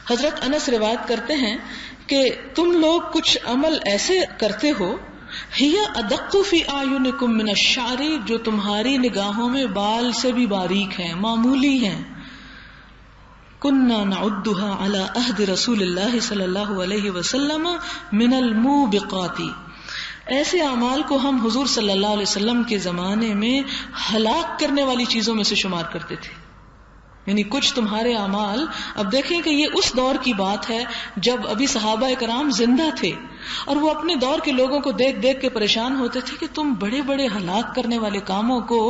حضرت انس روایت کرتے ہیں کہ تم لوگ کچھ عمل ایسے کرتے ہو ہی ادق فی اعینکم من الشعر، جو تمہاری نگاہوں میں بال سے بھی باریک ہیں، معمولی ہیں. کننا نعدها علی عہد رسول اللہ صلی اللہ علیہ وسلم من الموبقات، ایسے اعمال کو ہم حضور صلی اللہ علیہ وسلم کے زمانے میں ہلاک کرنے والی چیزوں میں سے شمار کرتے تھے. یعنی کچھ تمہارے اعمال، اب دیکھیں کہ یہ اس دور کی بات ہے جب ابھی صحابہ کرام زندہ تھے اور وہ اپنے دور کے لوگوں کو دیکھ دیکھ کے پریشان ہوتے تھے کہ تم بڑے بڑے ہلاک کرنے والے کاموں کو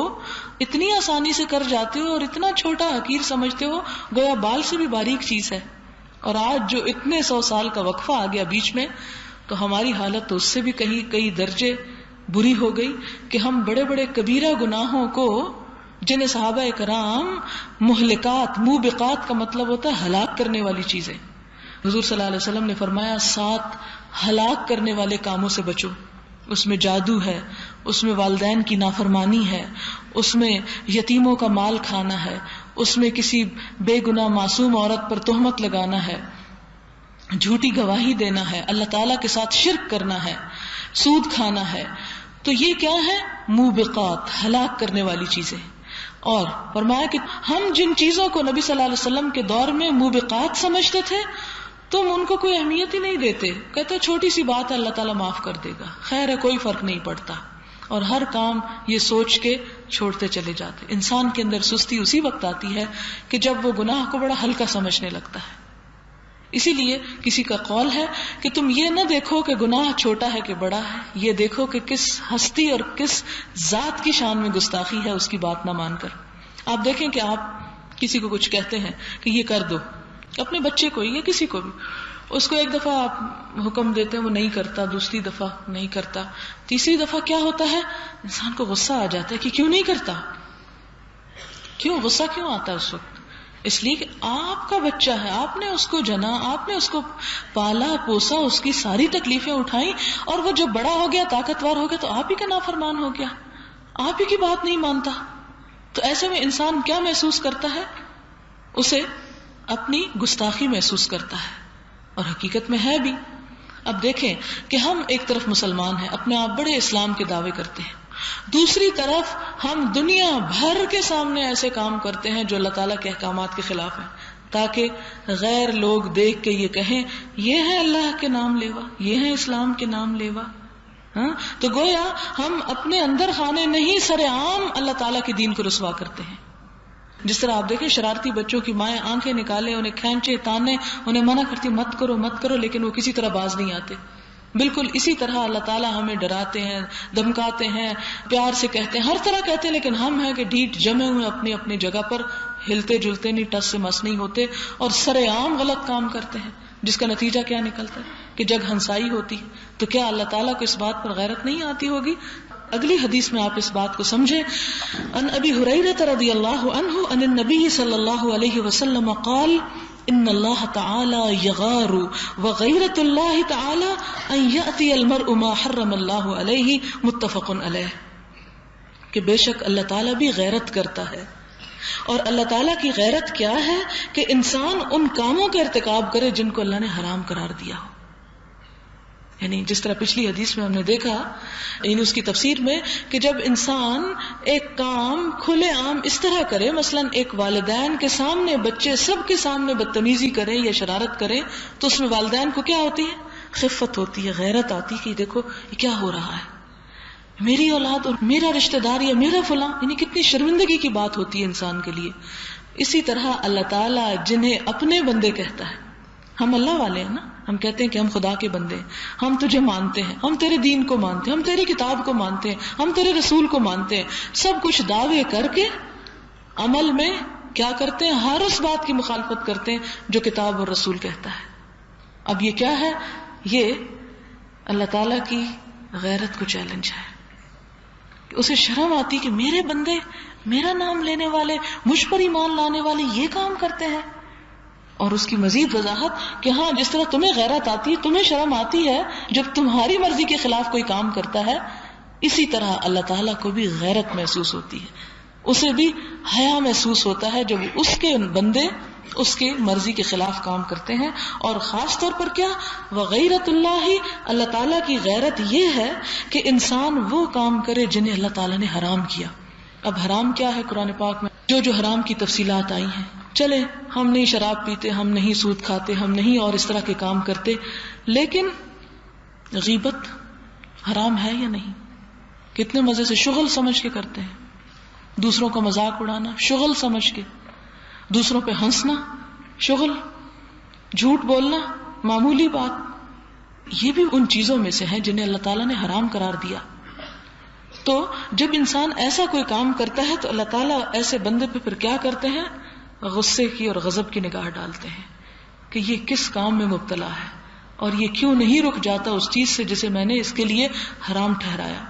اتنی آسانی سے کر جاتے ہو اور اتنا چھوٹا حقیر سمجھتے ہو، گویا بال سے بھی باریک چیز ہے. اور آج جو اتنے 100 سال کا وقفہ آ گیا بیچ میں، تو ہماری حالت تو اس سے بھی کئی درجے بری ہو گئی کہ ہم بڑے بڑے کبیرہ گناہوں کو، جنہیں صحابہ کرام مہلکات، موبقات کا مطلب ہوتا ہے ہلاک کرنے والی چیزیں. حضور صلی اللہ علیہ وسلم نے فرمایا 7 ہلاک کرنے والے کاموں سے بچو. اس میں جادو ہے، اس میں والدین کی نافرمانی ہے، اس میں یتیموں کا مال کھانا ہے، اس میں کسی بے گناہ معصوم عورت پر تہمت لگانا ہے، جھوٹی گواہی دینا ہے، اللہ تعالیٰ کے ساتھ شرک کرنا ہے، سود کھانا ہے. تو یہ کیا ہے؟ موبقات، ہلاک کرنے والی چیزیں. اور فرمایا کہ ہم جن چیزوں کو نبی صلی اللہ علیہ وسلم کے دور میں موبقات سمجھتے تھے، تم ان کو کوئی اہمیت ہی نہیں دیتے. کہتے چھوٹی سی بات ہے، اللہ تعالیٰ معاف کر دے گا، خیر ہے، کوئی فرق نہیں پڑتا. اور ہر کام یہ سوچ کے چھوڑتے چلے جاتے. انسان کے اندر سستی اسی وقت آتی ہے کہ جب وہ گناہ کو بڑا ہلکا سمجھنے لگتا ہے. اسی لیے کسی کا قول ہے کہ تم یہ نہ دیکھو کہ گناہ چھوٹا ہے کہ بڑا ہے، یہ دیکھو کہ کس ہستی اور کس ذات کی شان میں گستاخی ہے، اس کی بات نہ مان کر. آپ دیکھیں کہ آپ کسی کو کچھ کہتے ہیں کہ یہ کر دو، اپنے بچے کو یا کسی کو بھی، اس کو ایک دفعہ آپ حکم دیتے ہیں، وہ نہیں کرتا، دوسری دفعہ نہیں کرتا، تیسری دفعہ کیا ہوتا ہے؟ انسان کو غصہ آ جاتا ہے کہ کیوں نہیں کرتا. کیوں غصہ کیوں آتا ہے اس وقت؟ اس لیے کہ آپ کا بچہ ہے، آپ نے اس کو جنا، آپ نے اس کو پالا پوسا، اس کی ساری تکلیفیں اٹھائیں، اور وہ جب بڑا ہو گیا، طاقتور ہو گیا، تو آپ ہی کا نافرمان ہو گیا، آپ ہی کی بات نہیں مانتا. تو ایسے میں انسان کیا محسوس کرتا ہے؟ اسے اپنی گستاخی محسوس کرتا ہے، اور حقیقت میں ہے بھی. اب دیکھیں کہ ہم ایک طرف مسلمان ہیں، اپنے آپ بڑے اسلام کے دعوے کرتے ہیں، دوسری طرف ہم دنیا بھر کے سامنے ایسے کام کرتے ہیں جو اللہ تعالیٰ کے احکامات کے خلاف ہیں، تاکہ غیر لوگ دیکھ کے یہ کہیں یہ ہے اللہ کے نام لیوا، یہ ہے اسلام کے نام لیوا. ہاں، تو گویا ہم اپنے اندر خانے نہیں، سر عام اللہ تعالیٰ کے دین کو رسوا کرتے ہیں. جس طرح آپ دیکھیں شرارتی بچوں کی مائیں آنکھیں نکالے، انہیں کھینچے تانے، انہیں منع کرتی مت کرو مت کرو، لیکن وہ کسی طرح باز نہیں آتے. بالکل اسی طرح اللہ تعالیٰ ہمیں ڈراتے ہیں، دھمکاتے ہیں، پیار سے کہتے ہیں، ہر طرح کہتے ہیں، لیکن ہم ہیں کہ ڈھیٹ جمے ہوئے اپنی اپنی جگہ پر، ہلتے جلتے نہیں، ٹس سے مس نہیں ہوتے، اور سر عام غلط کام کرتے ہیں، جس کا نتیجہ کیا نکلتا ہے کہ جگ ہنسائی ہوتی. تو کیا اللہ تعالیٰ کو اس بات پر غیرت نہیں آتی ہوگی؟ اگلی حدیث میں آپ اس بات کو سمجھیں. ان ابی ہریرہ رضی اللہ عنہ ان النبی صلی اللہ علیہ وسلم قال ان اللہ تعالی یغار وغیرۃ اللہ تعالی ان یأتی المرء ما حرم اللہ علیہ، متفق علیہ. کہ بے شک اللہ تعالیٰ بھی غیرت کرتا ہے، اور اللہ تعالیٰ کی غیرت کیا ہے کہ انسان ان کاموں کا ارتکاب کرے جن کو اللہ نے حرام قرار دیا ہو. یعنی جس طرح پچھلی حدیث میں ہم نے دیکھا، یعنی اس کی تفسیر میں کہ جب انسان ایک کام کھلے عام اس طرح کرے، مثلا ایک والدین کے سامنے، بچے سب کے سامنے بدتمیزی کرے یا شرارت کرے، تو اس میں والدین کو کیا ہوتی ہے؟ خفت ہوتی ہے، غیرت آتی ہے کہ دیکھو یہ کیا ہو رہا ہے، میری اولاد اور میرا رشتہ دار یا میرا فلاں، یعنی کتنی شرمندگی کی بات ہوتی ہے انسان کے لیے. اسی طرح اللہ تعالیٰ جنہیں اپنے بندے کہتا ہے، ہم اللہ والے ہیں نا، ہم کہتے ہیں کہ ہم خدا کے بندے ہیں، ہم تجھے مانتے ہیں، ہم تیرے دین کو مانتے ہیں، ہم تیری کتاب کو مانتے ہیں، ہم تیرے رسول کو مانتے ہیں، سب کچھ دعوے کر کے عمل میں کیا کرتے ہیں؟ ہر اس بات کی مخالفت کرتے ہیں جو کتاب اور رسول کہتا ہے. اب یہ کیا ہے؟ یہ اللہ تعالیٰ کی غیرت کو چیلنج ہے. اسے شرم آتی کہ میرے بندے، میرا نام لینے والے، مجھ پر ایمان لانے والے یہ کام کرتے ہیں. اور اس کی مزید وضاحت کہ ہاں جس طرح تمہیں غیرت آتی ہے، تمہیں شرم آتی ہے جب تمہاری مرضی کے خلاف کوئی کام کرتا ہے، اسی طرح اللہ تعالیٰ کو بھی غیرت محسوس ہوتی ہے، اسے بھی حیا محسوس ہوتا ہے جب اس کے بندے اس کے مرضی کے خلاف کام کرتے ہیں. اور خاص طور پر کیا؟ وغیرت اللہ، اللہ تعالیٰ کی غیرت یہ ہے کہ انسان وہ کام کرے جنہیں اللہ تعالیٰ نے حرام کیا. اب حرام کیا ہے؟ قرآن پاک میں جو حرام کی تفصیلات آئی ہیں. چلے ہم نہیں شراب پیتے، ہم نہیں سود کھاتے، ہم نہیں اور اس طرح کے کام کرتے، لیکن غیبت حرام ہے یا نہیں؟ کتنے مزے سے شغل سمجھ کے کرتے ہیں. دوسروں کا مذاق اڑانا شغل سمجھ کے، دوسروں پہ ہنسنا شغل، جھوٹ بولنا معمولی بات. یہ بھی ان چیزوں میں سے ہیں جنہیں اللہ تعالیٰ نے حرام قرار دیا. تو جب انسان ایسا کوئی کام کرتا ہے تو اللہ تعالیٰ ایسے بندے پہ پھر کیا کرتے ہیں؟ غصے کی اور غضب کی نگاہ ڈالتے ہیں کہ یہ کس کام میں مبتلا ہے اور یہ کیوں نہیں رک جاتا اس چیز سے جسے میں نے اس کے لیے حرام ٹھہرایا.